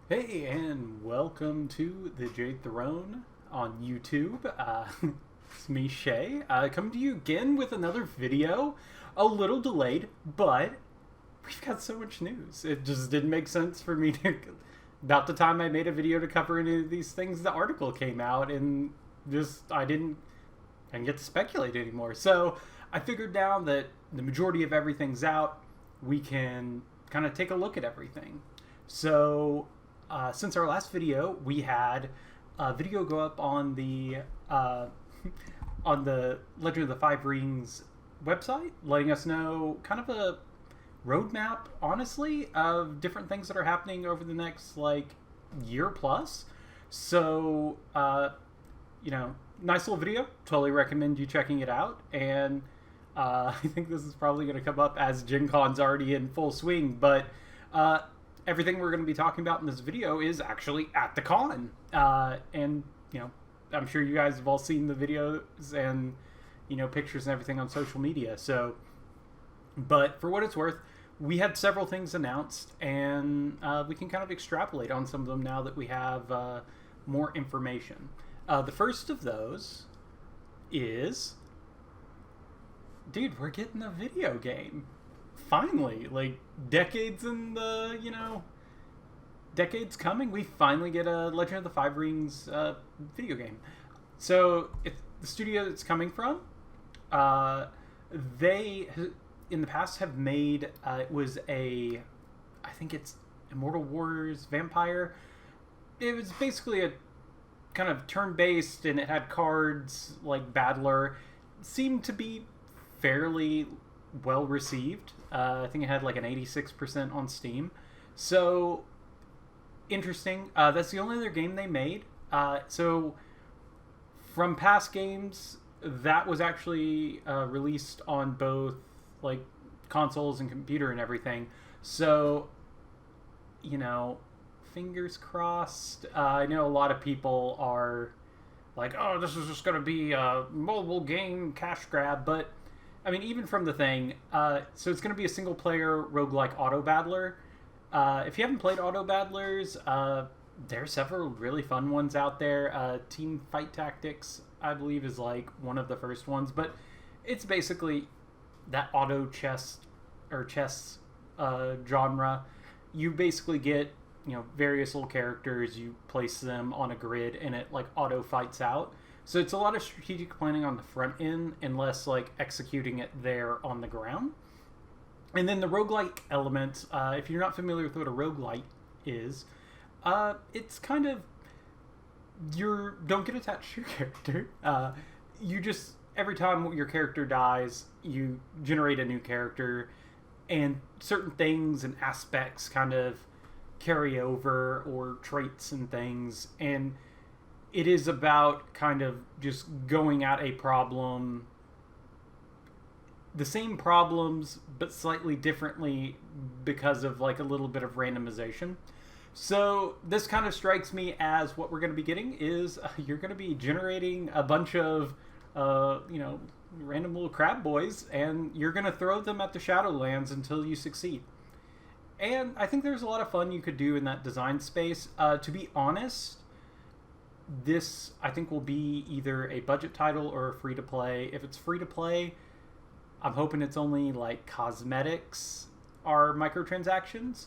Hey, and welcome to the Jade Throne on YouTube. It's me, Shay, coming to you again with another video. A little delayed, but we've got so much news. It just didn't make sense for me to. About the time I made a video to cover any of these things, the article came out, and just I didn't get to speculate anymore. So I figured now that the majority of everything's out, we can kind of take a look at everything. So since our last video, we had a video go up on the on the Legend of the Five Rings website, letting us know kind of a roadmap, honestly, of different things that are happening over the next like year plus. So nice little video. Totally recommend you checking it out. And I think this is probably going to come up as Gencon's already in full swing, but everything we're going to be talking about in this video is actually at the con. And, I'm sure you guys have all seen the videos and, pictures and everything on social media. So, but for what it's worth, we had several things announced, and we can kind of extrapolate on some of them now that we have more information. The first of those is, dude, we're getting a video game. Finally, like decades in the, decades coming, we finally get a Legend of the Five Rings video game. So the studio it's coming from, they in the past have made it was I think it's Immortal Wars Vampire. It was basically a kind of turn-based, and it had cards like Battler. Seemed to be fairly well received. I think it had like an 86% on Steam. So interesting. That's the only other game they made. So from past games, that was actually released on both like consoles and computer and everything. So fingers crossed. I know a lot of people are like, oh, this is just going to be a mobile game cash grab, but I mean, even from the thing, so it's going to be a single-player roguelike auto battler. If you haven't played auto battlers, there are several really fun ones out there. Team Fight Tactics, I believe, is like one of the first ones, but it's basically that auto chess or chess genre. You basically get various little characters, you place them on a grid, and it like auto fights out. So it's a lot of strategic planning on the front end and less like executing it there on the ground. And then the roguelike element, if you're not familiar with what a roguelike is, it's kind of, you don't get attached to your character. You just, every time your character dies, you generate a new character, and certain things and aspects kind of carry over, or traits and things, and it is about kind of just going at a problem, the same problems, but slightly differently because of like a little bit of randomization. So this kind of strikes me as what we're going to be getting is you're going to be generating a bunch of, random little crab boys, and you're going to throw them at the Shadowlands until you succeed. And I think there's a lot of fun you could do in that design space. To be honest, this, I think, will be either a budget title or a free-to-play. If it's free-to-play, I'm hoping it's only, like, cosmetics are microtransactions.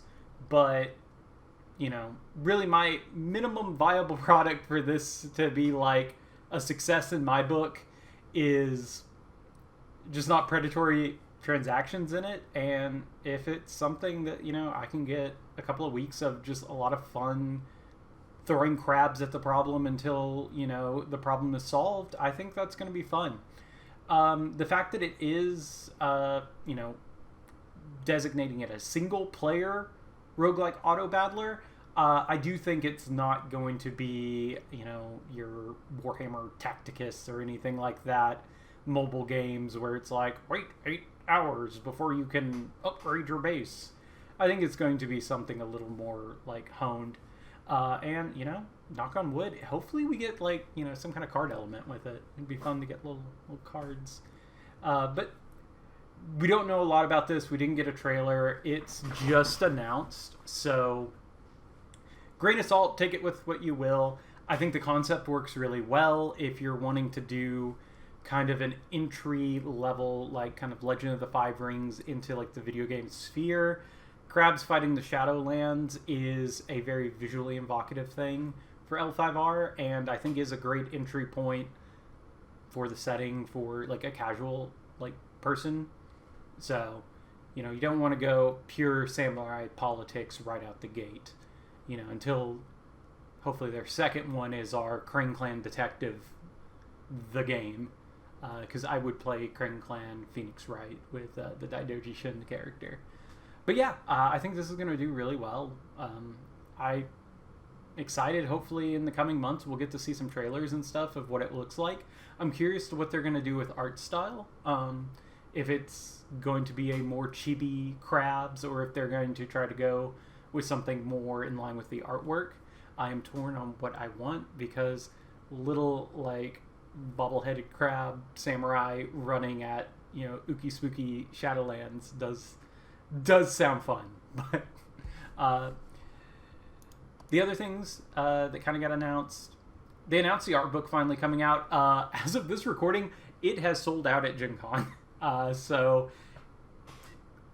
But, really my minimum viable product for this to be, like, a success in my book is just not predatory transactions in it. And if it's something that, I can get a couple of weeks of just a lot of fun throwing crabs at the problem until the problem is solved, I think that's going to be fun. The fact that it is designating it a single player roguelike auto battler, I do think it's not going to be your Warhammer Tacticus or anything like that mobile games where it's like wait 8 hours before you can upgrade your base. I think it's going to be something a little more like honed. And knock on wood, hopefully we get like some kind of card element with it. It'd be fun to get little cards. But we don't know a lot about this. We didn't get a trailer. It's just announced, so grain of salt, take it with what you will. I think the concept works really well if you're wanting to do kind of an entry level, like kind of Legend of the Five Rings into like the video game sphere. Crabs fighting the Shadowlands is a very visually evocative thing for L5R, and I think is a great entry point for the setting for like a casual like person. So, you know, you don't want to go pure samurai politics right out the gate, you know, until hopefully their second one is our Crane Clan Detective, the game, because I would play Crane Clan Phoenix Wright with the Daidoji Shin character. But yeah, I think this is going to do really well. I'm excited. Hopefully in the coming months we'll get to see some trailers and stuff of what it looks like. I'm curious to what they're going to do with art style. If it's going to be a more chibi Crabs, or if they're going to try to go with something more in line with the artwork. I am torn on what I want, because little like bobble-headed crab samurai running at, you know, ooky spooky Shadowlands does sound fun. But the other things that kind of got announced, they announced the art book finally coming out. As of this recording, it has sold out at Gencon. So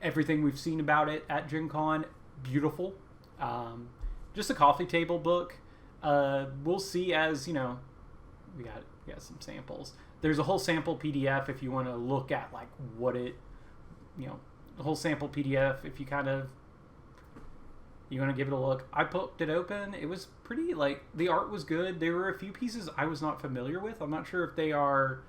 everything we've seen about it at Gencon, beautiful. Just a coffee table book. We'll see, as you know, we got some samples. There's a whole sample PDF if you want to look at like what it, you know, the whole sample PDF if you kind of, you want to give it a look. I poked it open. It was pretty, like, the art was good. There were a few pieces I was not familiar with. I'm not sure if they are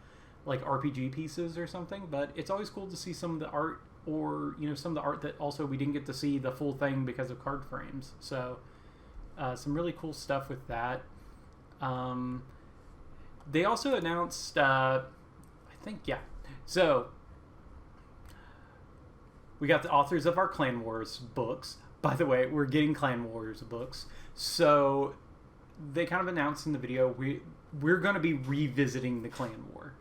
like RPG pieces or something, but it's always cool to see some of the art, or, you know, some of the art that also we didn't get to see the full thing because of card frames. So some really cool stuff with that. They also announced, I think, yeah. So we got the authors of our Clan Wars books. By the way, we're getting Clan Wars books. So they kind of announced in the video, we're going to be revisiting the Clan War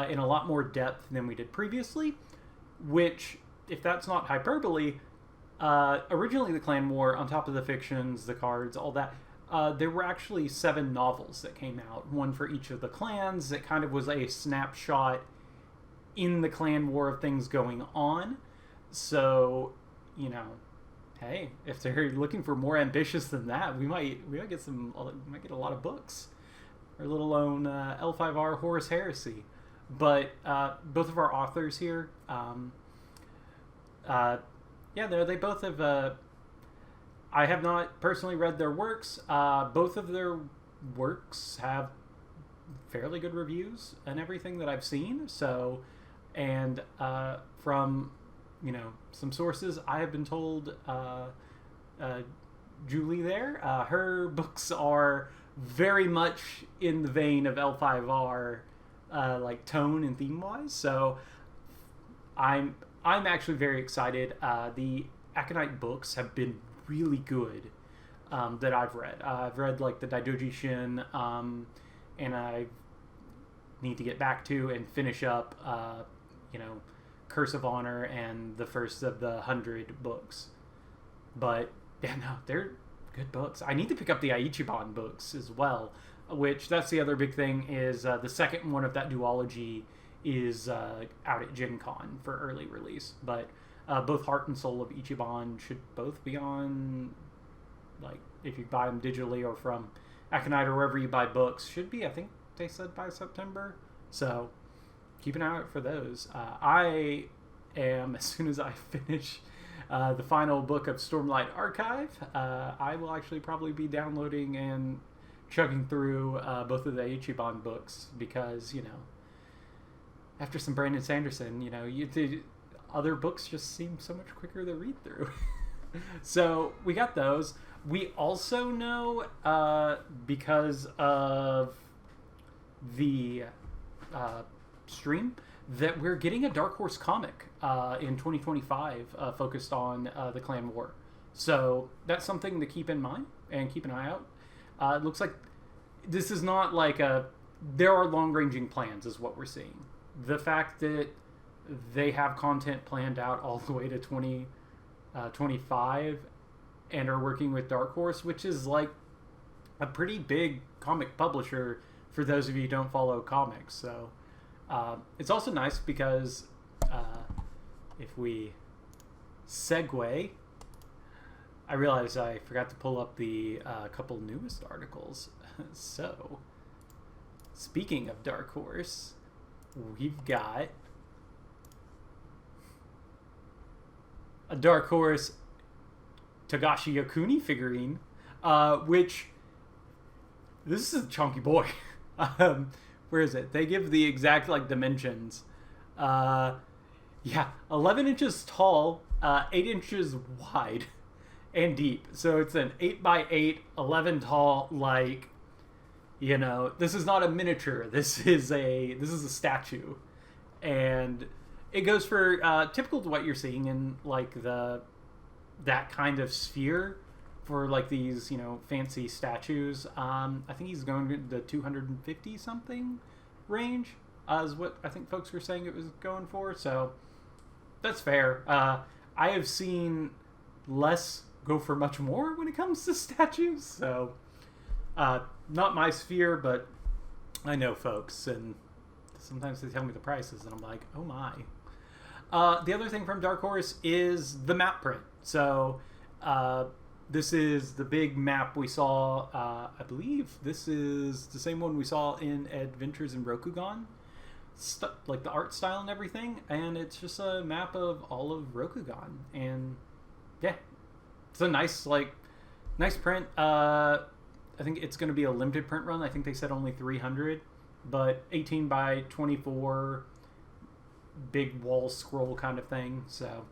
in a lot more depth than we did previously, which, if that's not hyperbole, originally the Clan War, on top of the fictions, the cards, all that, there were actually 7 novels that came out, one for each of the clans. That kind of was a snapshot in the Clan War of things going on. So, you know, hey, if they're looking for more ambitious than that, we might get a lot of books. Our little own L5R Horus Heresy. But both of our authors here, they both have. I have not personally read their works. Both of their works have fairly good reviews and everything that I've seen. So, and from, you know, some sources, I have been told Julie there, her books are very much in the vein of L5R, like tone and theme wise. So I'm actually very excited. The Aconite books have been really good that I've read. I've read like the Daidoji Shin, and I need to get back to and finish up, you know, Curse of Honor and the first of the 100 books. But yeah, no, they're good books. I need to pick up the Aichiban books as well, which that's the other big thing is the second one of that duology is out at Gen Con for early release. But both Heart and Soul of Ichiban should both be on, like, if you buy them digitally or from Aconite or wherever you buy books, should be, I think they said, by September. So keep an eye out for those. I am, as soon as I finish the final book of Stormlight Archive, I will actually probably be downloading and chugging through both of the Ichiban books, because, you know, after some Brandon Sanderson, you know, the other books just seem so much quicker to read through. So we got those. We also know, because of the stream, that we're getting a Dark Horse comic in 2025 focused on the Clan War. So that's something to keep in mind and keep an eye out. It looks like this is not like there are long-ranging plans is what we're seeing. The fact that they have content planned out all the way to 2025 and are working with Dark Horse, which is like a pretty big comic publisher for those of you who don't follow comics. So it's also nice because if we segue, I realized I forgot to pull up the couple newest articles. So, speaking of Dark Horse, we've got a Dark Horse Togashi Yokuni figurine, which, this is a chunky boy. Where is it? They give the exact like dimensions. Yeah, 11 inches tall, 8 inches wide and deep. So it's an 8x8, 11 tall, like, you know, this is not a miniature. This is a statue. And it goes for typical to what you're seeing in like that kind of sphere for like these, you know, fancy statues. I think he's going to the 250 something range, is what I think folks were saying it was going for. So that's fair. I have seen less go for much more when it comes to statues. So not my sphere, but I know folks, and sometimes they tell me the prices, and I'm like, oh my. The other thing from Dark Horse is the map print. So this is the big map we saw. I believe this is the same one we saw in Adventures in Rokugan. Like the art style and everything. And it's just a map of all of Rokugan. And yeah, it's a nice print. I think it's going to be a limited print run. I think they said only 300. But 18 by 24... big wall scroll kind of thing. So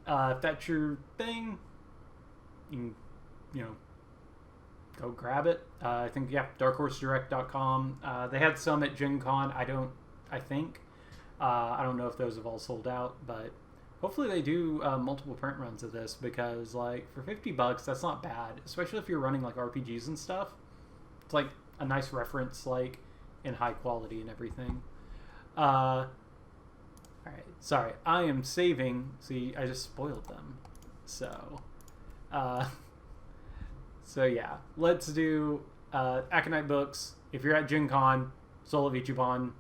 if that's your thing, you can, you know, go grab it. I think, yeah, darkhorsedirect.com. They had some at Gencon. I don't know if those have all sold out, but hopefully they do multiple print runs of this, because like for $50 that's not bad, especially if you're running like RPGs and stuff. It's like a nice reference, like in high quality and everything. Alright, sorry, I am saving. See, I just spoiled them. So yeah, let's do Aconite books. If you're at Gen Con, Soul of Ichiban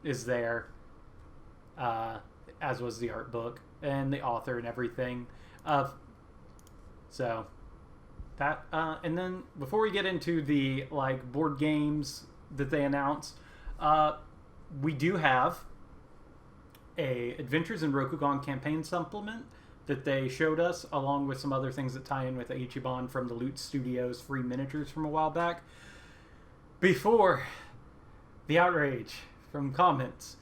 is there, as was the art book and the author and everything. So that, and then before we get into the like board games that they announced, we do have a Adventures in Rokugan campaign supplement that they showed us, along with some other things that tie in with Ichiban from the Loot Studios free miniatures from a while back. Before the outrage from comments,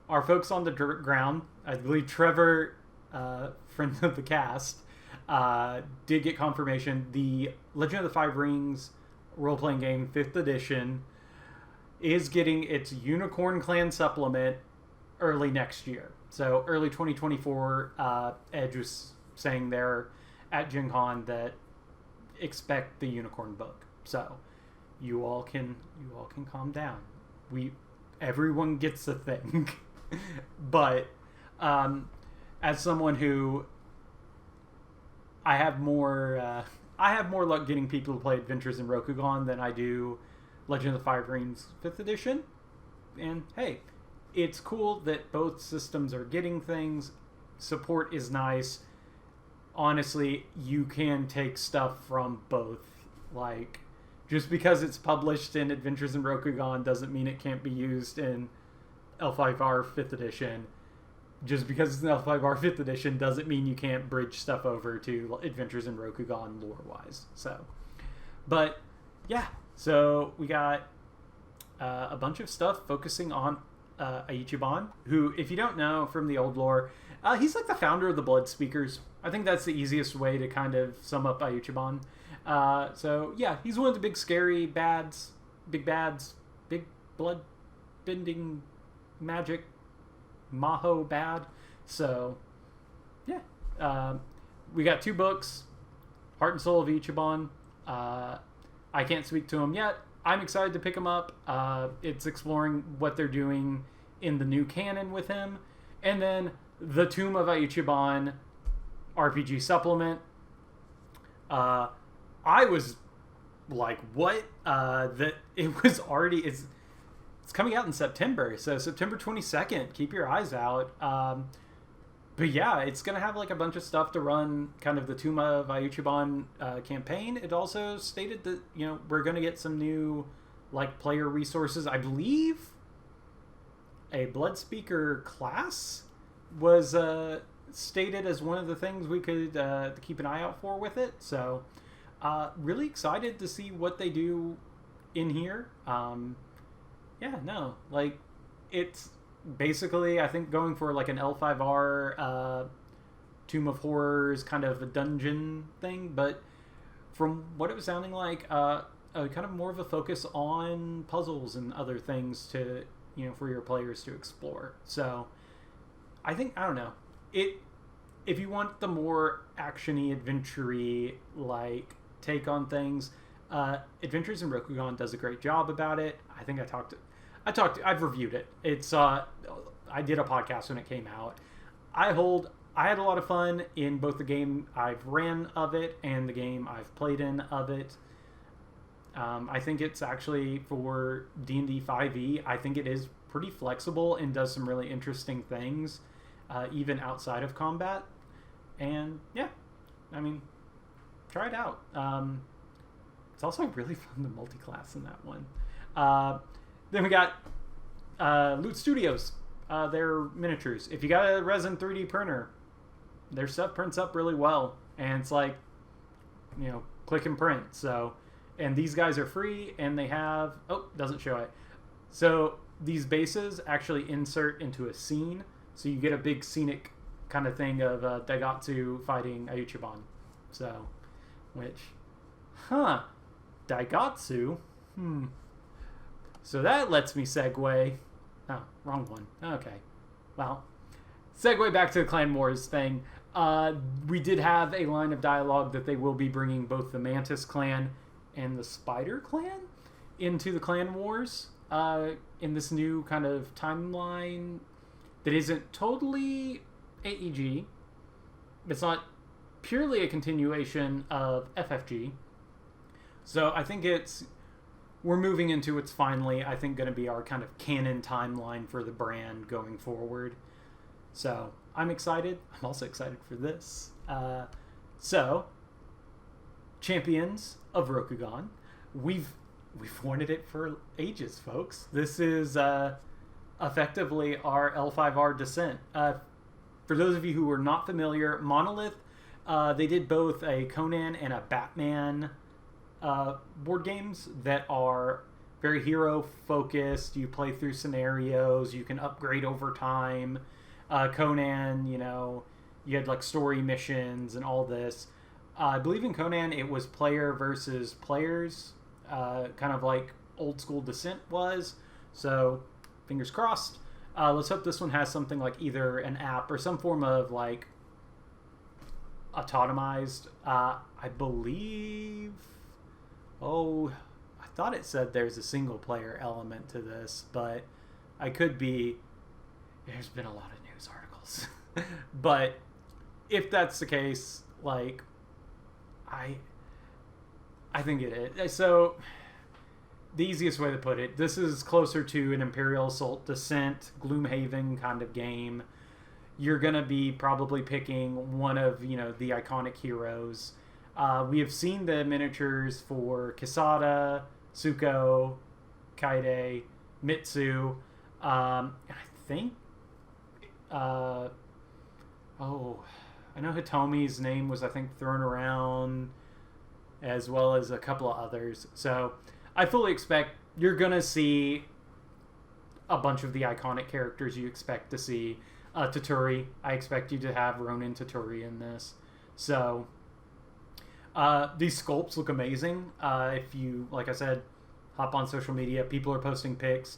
our folks on the ground, I believe Trevor, friend of the cast, did get confirmation. The Legend of the Five Rings role-playing game 5th edition is getting its Unicorn Clan supplement early next year. So early 2024, Edge was saying there at Gen Con that expect the Unicorn book. So you all can calm down. Everyone gets a thing. But as someone who I have more luck getting people to play Adventures in Rokugan than I do Legend of the Five Rings 5th edition. And hey, it's cool that both systems are getting things. Support is nice. Honestly, you can take stuff from both. Like, just because it's published in Adventures in Rokugan doesn't mean it can't be used in L5R 5th edition. Just because it's an L5R 5th edition doesn't mean you can't bridge stuff over to Adventures in Rokugan lore-wise. So, but yeah, so we got a bunch of stuff focusing on Ichiban, who, if you don't know from the old lore, he's like the founder of the Blood Speakers. I think that's the easiest way to kind of sum up Ichiban. So yeah, he's one of the big scary bads, big blood bending magic Maho bad. So yeah, we got 2 books, Heart and Soul of Ichiban. I can't speak to them yet. I'm excited to pick them up. It's exploring what they're doing in the new canon with him. And then the Tomb of Ichiban RPG supplement. Uh, I was like, what? That it was already it's coming out in September, so September 22nd. Keep your eyes out. But yeah, it's gonna have like a bunch of stuff to run, kind of the Tomb of Ayuchiban campaign. It also stated that we're gonna get some new like player resources. I believe a Blood Speaker class was stated as one of the things we could keep an eye out for with it. So really excited to see what they do in here. Yeah, no, like it's basically I think going for like an L5R Tomb of Horrors kind of a dungeon thing, but from what it was sounding like, kind of more of a focus on puzzles and other things to for your players to explore. So I think I don't know it. If you want the more actiony, adventure-y like take on things, Adventures in Rokugan does a great job about it. I think I've reviewed it. It's I did a podcast when it came out. I had a lot of fun in both the game I've ran of it and the game I've played in of it. I think it's actually for D&D 5e. I think it is pretty flexible and does some really interesting things, even outside of combat. And yeah, I mean, try it out. It's also really fun to multi-class in that one. Then we got Loot Studios. Their miniatures. If you got a resin 3D printer, their stuff prints up really well. And it's like, click and print. So, and these guys are free and they have, doesn't show it. So these bases actually insert into a scene. So you get a big scenic kind of thing of Daigatsu fighting Ayuchiban. So, Daigatsu? So that lets me segue. Oh, wrong one. Okay. Well, segue back to the Clan Wars thing. We did have a line of dialogue that they will be bringing both the Mantis Clan and the Spider Clan into the Clan Wars in this new kind of timeline that isn't totally AEG. It's not purely a continuation of FFG. So I think we're moving into what's finally, I think, going to be our kind of canon timeline for the brand going forward. So I'm excited. I'm also excited for this. So, Champions of Rokugan. We've wanted it for ages, folks. This is effectively our L5R descent. For those of you who are not familiar, Monolith, they did both a Conan and a Batman board games that are very hero focused. You play through scenarios, you can upgrade over time. Conan, you had like story missions and all this. I believe in Conan it was player versus players, kind of like old school Descent was. So fingers crossed. Let's hope this one has something like either an app or some form of like autonomized. I believe. Oh, I thought it said there's a single player element to this, but I could be. There's been a lot of news articles. But if that's the case, like, I think it is. So, the easiest way to put it, this is closer to an Imperial Assault Descent, Gloomhaven kind of game. You're going to be probably picking one of, the iconic heroes. We have seen the miniatures for Kisada, Tsuko, Kaide, Mitsu. I think... I know Hitomi's name was, I think, thrown around, as well as a couple of others. So I fully expect you're going to see a bunch of the iconic characters you expect to see. Toturi, I expect you to have Ronin Toturi in this. So these sculpts look amazing. If you, like I said, hop on social media, people are posting pics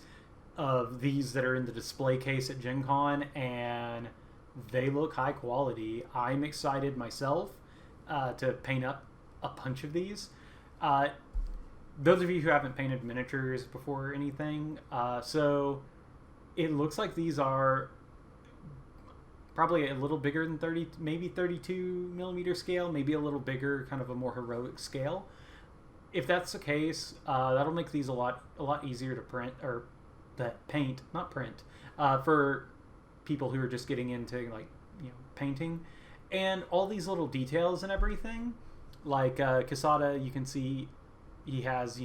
of these that are in the display case at Gencon, and they look high quality. I'm excited myself to paint up a bunch of these. Those of you who haven't painted miniatures before or anything, so it looks like these are probably a little bigger than 30, maybe 32 millimeter scale, maybe a little bigger, kind of a more heroic scale. If that's the case, that'll make these a lot easier to print, or that paint, not print, for people who are just getting into like, painting. And all these little details and everything, like Quesada, you can see he has,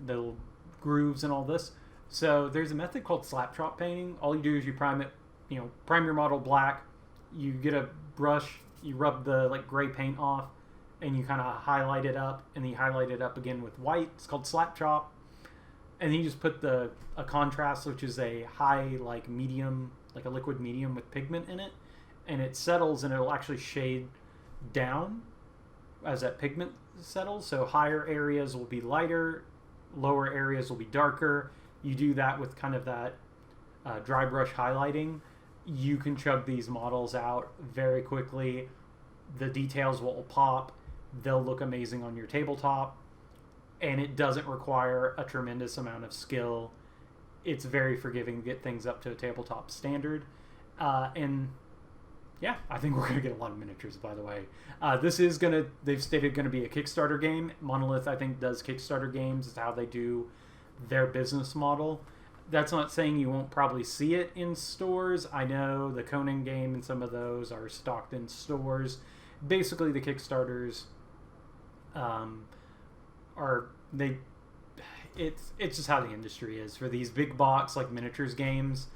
little grooves and all this. So there's a method called slap chop painting. All you do is you prime it, prime your model black. You get a brush, you rub the like gray paint off, and you kind of highlight it up, and then you highlight it up again with white. It's called slap chop. And then you just put a contrast, which is a high like medium, like a liquid medium with pigment in it, and it settles, and it'll actually shade down as that pigment settles. So higher areas will be lighter, lower areas will be darker. You do that with kind of that dry brush highlighting. You can chug these models out very quickly. The details will pop. They'll look amazing on your tabletop. And it doesn't require a tremendous amount of skill. It's very forgiving to get things up to a tabletop standard. And yeah, I think we're going to get a lot of miniatures, by the way. This is they've stated going to be a Kickstarter game. Monolith, I think, does Kickstarter games. It's how they do their business model. That's not saying you won't probably see it in stores. I know the Conan game and some of those are stocked in stores. Basically, the Kickstarters it's just how the industry is. For these big box like miniatures games,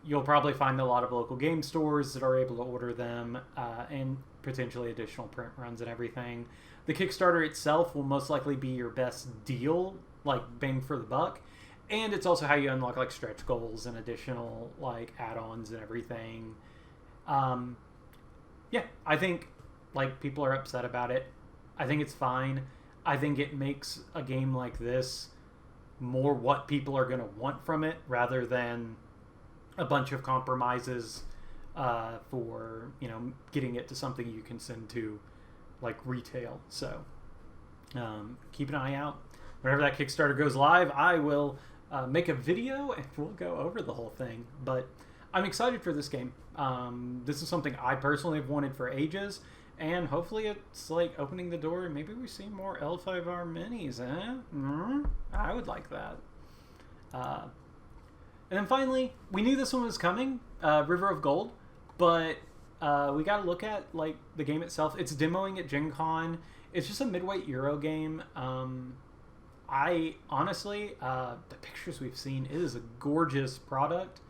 you'll probably find a lot of local game stores that are able to order them, and potentially additional print runs and everything. The Kickstarter itself will most likely be your best deal, like bang for the buck, and it's also how you unlock like stretch goals and additional like add-ons and everything. Yeah, I think like people are upset about it. I think it's fine. I think it makes a game like this more what people are going to want from it, rather than a bunch of compromises for getting it to something you can send to like retail. So keep an eye out. Whenever that Kickstarter goes live, I will make a video and we'll go over the whole thing. But I'm excited for this game. This is something I personally have wanted for ages, and hopefully it's like opening the door. Maybe we see more L5R minis, I would like that. And then finally, we knew this one was coming, River of Gold, but we got to look at like the game itself. It's demoing at Gencon. It's just a midweight Euro game. I honestly, the pictures we've seen, it is a gorgeous product,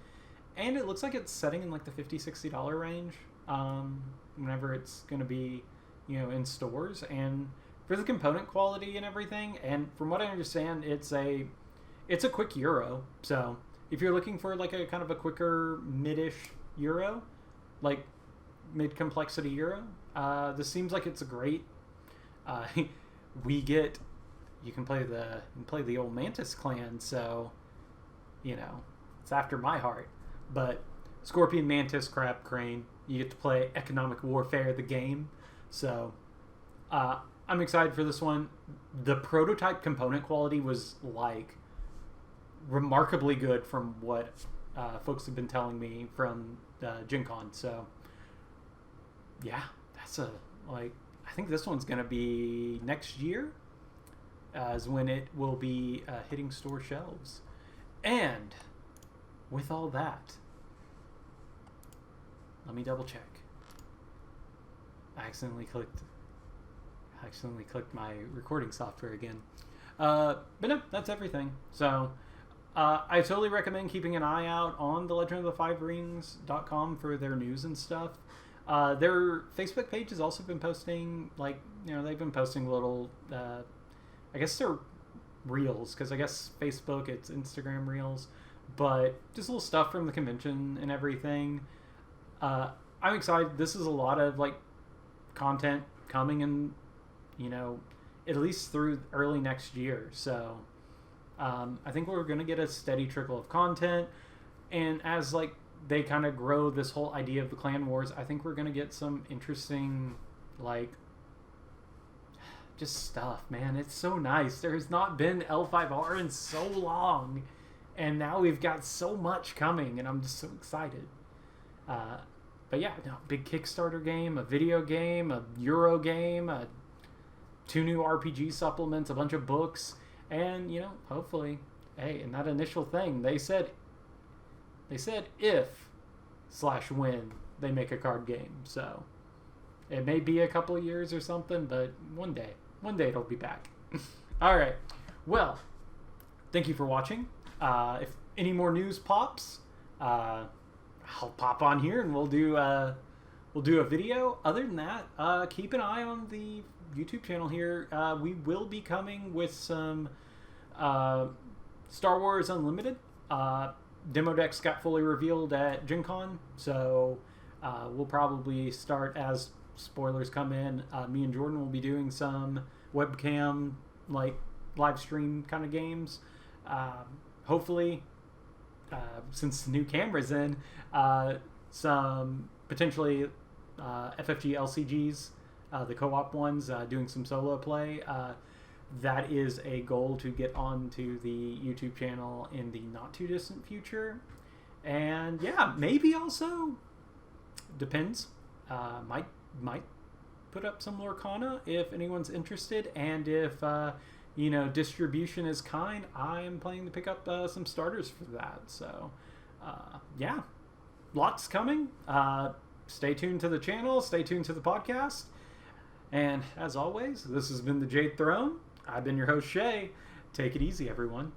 and it looks like it's setting in like the $50-$60 range whenever it's going to be, in stores. And for the component quality and everything, and from what I understand, it's a quick Euro. So if you're looking for like a kind of a quicker mid-ish Euro, like mid-complexity Euro, this seems like it's a great. You can play the old Mantis clan, so it's after my heart. But Scorpion, Mantis, Crab, Crane, you get to play Economic Warfare, the game. So I'm excited for this one. The prototype component quality was like remarkably good from what folks have been telling me from Gencon. So yeah, I think this one's gonna be next year, as when it will be hitting store shelves. And with all that, let me double check. I accidentally clicked my recording software again. But no, that's everything. So I totally recommend keeping an eye out on thelegendofthefiverings.com for their news and stuff. Their Facebook page has also been posting, they've been posting little, I guess they're reels, because I guess Facebook, it's Instagram reels, but just little stuff from the convention and everything. I'm excited. This is a lot of content coming in, at least through early next year. So I think we're going to get a steady trickle of content, and as they kind of grow this whole idea of the clan wars, I think we're going to get some interesting just stuff, man. It's so nice. There has not been L5R in so long. And now we've got so much coming, and I'm just so excited. But yeah, no, big Kickstarter game, a video game, a Euro game, 2 new RPG supplements, a bunch of books, and hopefully, hey, in that initial thing, they said if/when they make a card game. So it may be a couple of years or something, but one day it'll be back. All right. Well, thank you for watching. If any more news pops, I'll pop on here and we'll do a video. Other than that, keep an eye on the YouTube channel here. We will be coming with some Star Wars Unlimited. Demo decks got fully revealed at Gencon, so we'll probably start as spoilers come in. Me and Jordan will be doing some webcam, like live stream kind of games. Hopefully, since the new camera's in, some potentially FFG LCGs, the co-op ones, doing some solo play. That is a goal to get onto the YouTube channel in the not too distant future. And yeah, maybe also, depends, might put up some Lorcana if anyone's interested, and if distribution is kind, I am planning to pick up some starters for that. So yeah, lots coming. Stay tuned to the channel, stay tuned to the podcast, and as always, this has been the Jade Throne. I've been your host, Shay. Take it easy, everyone.